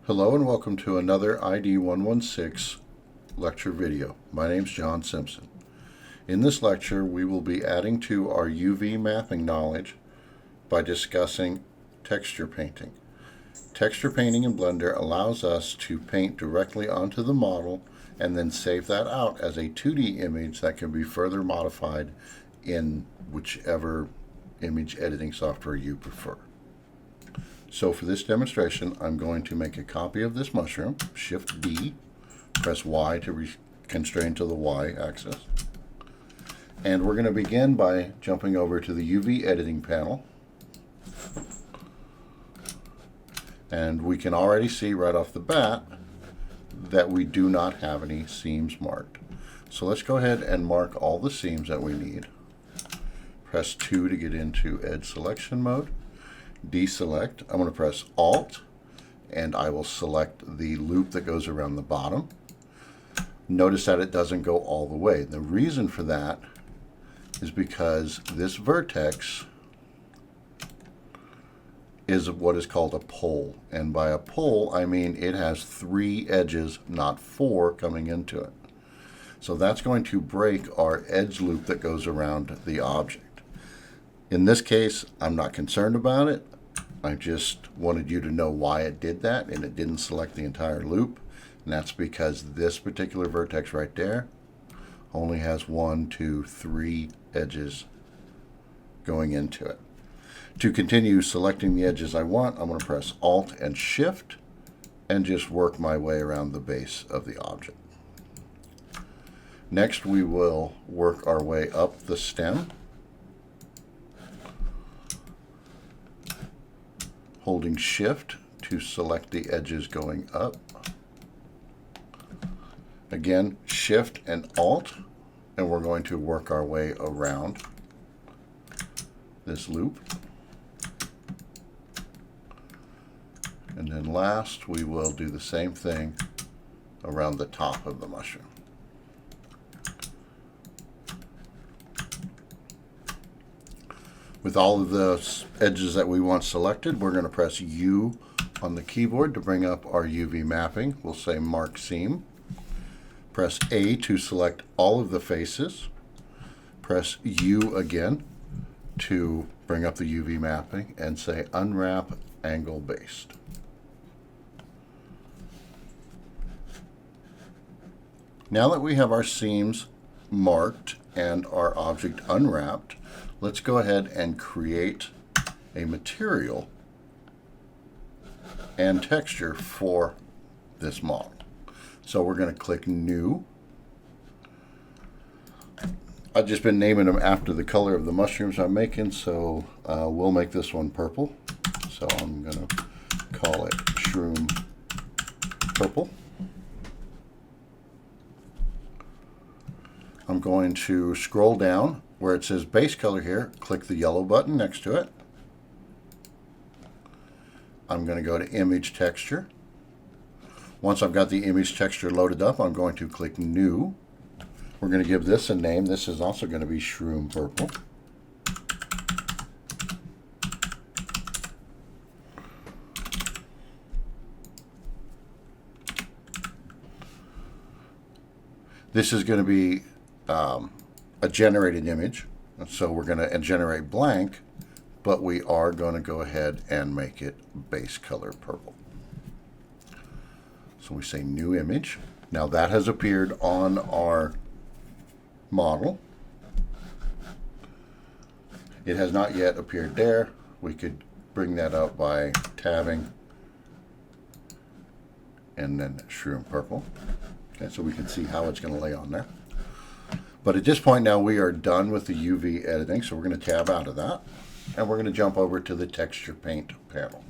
Hello and welcome to another ID116 lecture video. My name is Jon Simpson. In this lecture, we will be adding to our UV mapping knowledge by discussing texture painting. Texture painting in Blender allows us to paint directly onto the model and then save that out as a 2D image that can be further modified in whichever image editing software you prefer. So for this demonstration, I'm going to make a copy of this mushroom, Shift D, press Y to constrain to the Y axis. And we're going to begin by jumping over to the UV editing panel. And we can already see right off the bat that we do not have any seams marked. So let's go ahead and mark all the seams that we need. Press 2 to get into edge selection mode. Deselect. I'm going to press Alt and I will select the loop that goes around the bottom. Notice that it doesn't go all the way. The reason for that is because this vertex is what is called a pole, and by a pole I mean it has 3 edges, not 4, coming into it. So that's going to break our edge loop that goes around the object. In this case, I'm not concerned about it. I just wanted you to know why it did that, and it didn't select the entire loop. And that's because this particular vertex right there only has 1, 2, 3 edges going into it. To continue selecting the edges I want, I'm going to press Alt and Shift and just work my way around the base of the object. Next, we will work our way up the stem, holding Shift to select the edges going up. Again, Shift and Alt, and we're going to work our way around this loop. And then last, we will do the same thing around the top of the mushroom. With all of the edges that we want selected, we're going to press U on the keyboard to bring up our UV mapping. We'll say Mark Seam. Press A to select all of the faces. Press U again to bring up the UV mapping and say Unwrap Angle Based. Now that we have our seams marked and our object unwrapped, let's go ahead and create a material and texture for this model. So we're going to click New. I've just been naming them after the color of the mushrooms I'm making, so we'll make this one purple. So I'm going to call it Shroom Purple. I'm going to scroll down where it says base color here, click the yellow button next to it. I'm going to go to image texture. Once I've got the image texture loaded up, I'm going to click New. We're going to give this a name. This is also going to be Shroom Purple. This is going to be a generated image, so we're going to generate blank, but we are going to go ahead and make it base color purple. So we say New Image. Now that has appeared on our model. It has not yet appeared there. We could bring that up by tabbing and then Shroom Purple. Okay, so we can see how it's going to lay on there. But at this point now we are done with the UV editing, so we're going to tab out of that and we're going to jump over to the texture paint panel.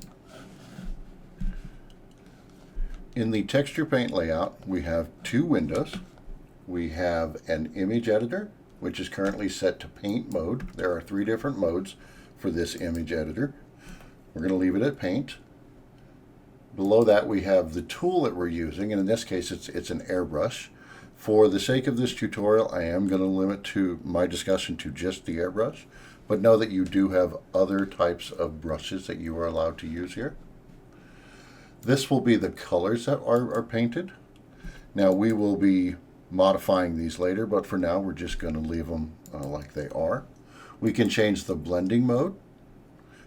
In the texture paint layout, we have 2 windows. We have an image editor, which is currently set to paint mode. There are 3 different modes for this image editor. We're going to leave it at paint. Below that we have the tool that we're using, and in this case it's an airbrush. For the sake of this tutorial, I am going to limit my discussion to just the airbrush, but know that you do have other types of brushes that you are allowed to use here. This will be the colors that are painted. Now we will be modifying these later, but for now we're just going to leave them like they are. We can change the blending mode.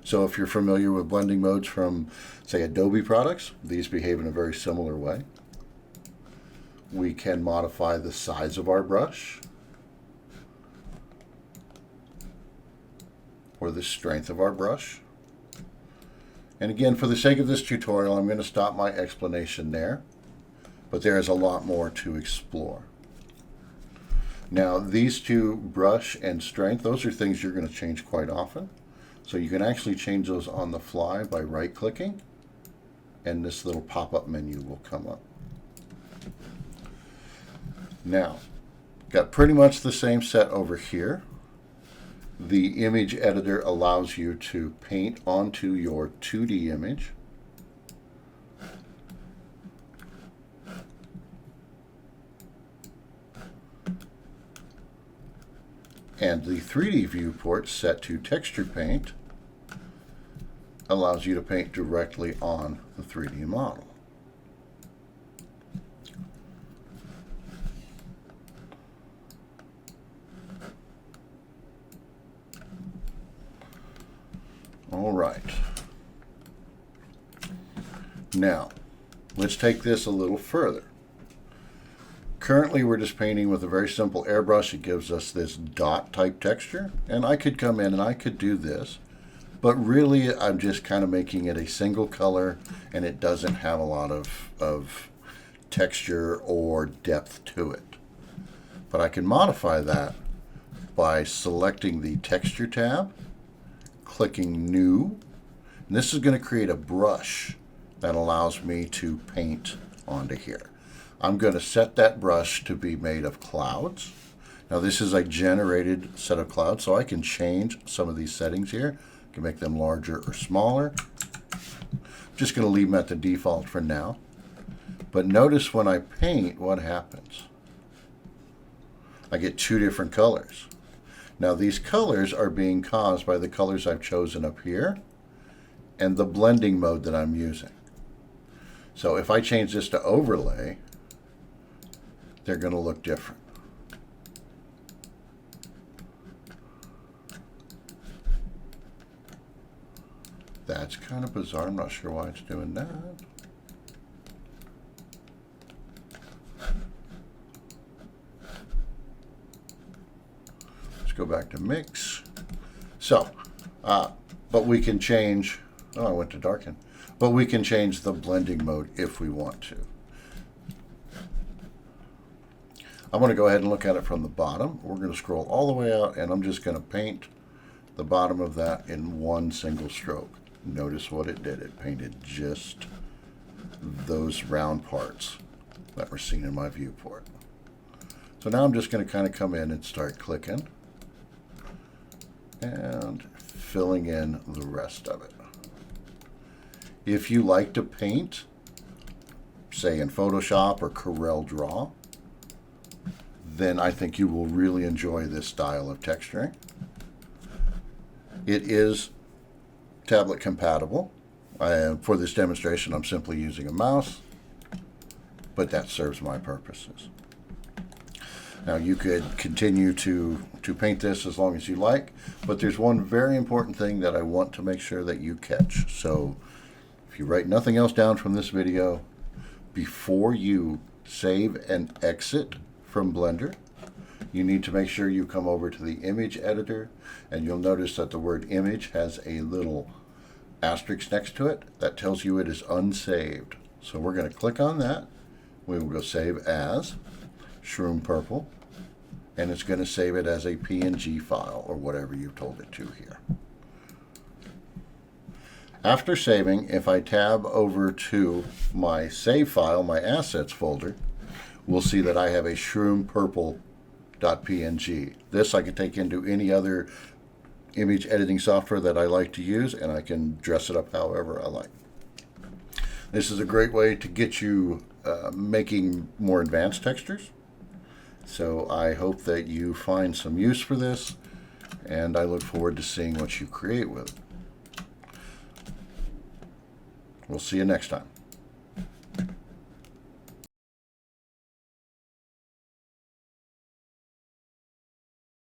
So if you're familiar with blending modes from, say, Adobe products, these behave in a very similar way. We can modify the size of our brush or the strength of our brush. And again, for the sake of this tutorial, I'm going to stop my explanation there, but there is a lot more to explore. Now, these two, brush and strength, those are things you're going to change quite often. So you can actually change those on the fly by right-clicking, and this little pop-up menu will come up. Now, got pretty much the same set over here. The image editor allows you to paint onto your 2D image. And the 3D viewport set to texture paint allows you to paint directly on the 3D model. All right. Now, let's take this a little further. Currently, we're just painting with a very simple airbrush. It gives us this dot type texture, and I could come in and I could do this, but really I'm just kind of making it a single color, and it doesn't have a lot of texture or depth to it. But I can modify that by selecting the texture tab, clicking new, and this is going to create a brush that allows me to paint onto here. I'm going to set that brush to be made of clouds. Now this is a generated set of clouds, so I can change some of these settings here. I can make them larger or smaller. I'm just going to leave them at the default for now. But notice when I paint, what happens? I get two different colors. Now these colors are being caused by the colors I've chosen up here and the blending mode that I'm using. So if I change this to overlay, they're going to look different. That's kind of bizarre. I'm not sure why it's doing that. Let's go back to mix. So, but we can change, oh, I went to darken. But we can change the blending mode if we want to. I'm going to go ahead and look at it from the bottom. We're going to scroll all the way out, and I'm just going to paint the bottom of that in one single stroke. Notice what it did. It painted just those round parts that were seen in my viewport. So now I'm just going to kind of come in and start clicking and filling in the rest of it. If you like to paint, say in Photoshop or Corel Draw, then I think you will really enjoy this style of texturing. It is tablet compatible. For this demonstration, I'm simply using a mouse, but that serves my purposes. Now you could continue to paint this as long as you like, but there's one very important thing that I want to make sure that you catch. So if you write nothing else down from this video, before you save and exit from Blender, you need to make sure you come over to the image editor, and you'll notice that the word image has a little asterisk next to it that tells you it is unsaved. So we're going to click on that. We will go save as Shroom Purple, and it's going to save it as a PNG file or whatever you've told it to here. After saving, if I tab over to my save file, my assets folder, we'll see that I have a ShroomPurple.png. This I can take into any other image editing software that I like to use, and I can dress it up however I like. This is a great way to get you making more advanced textures. So I hope that you find some use for this, and I look forward to seeing what you create with it. We'll see you next time.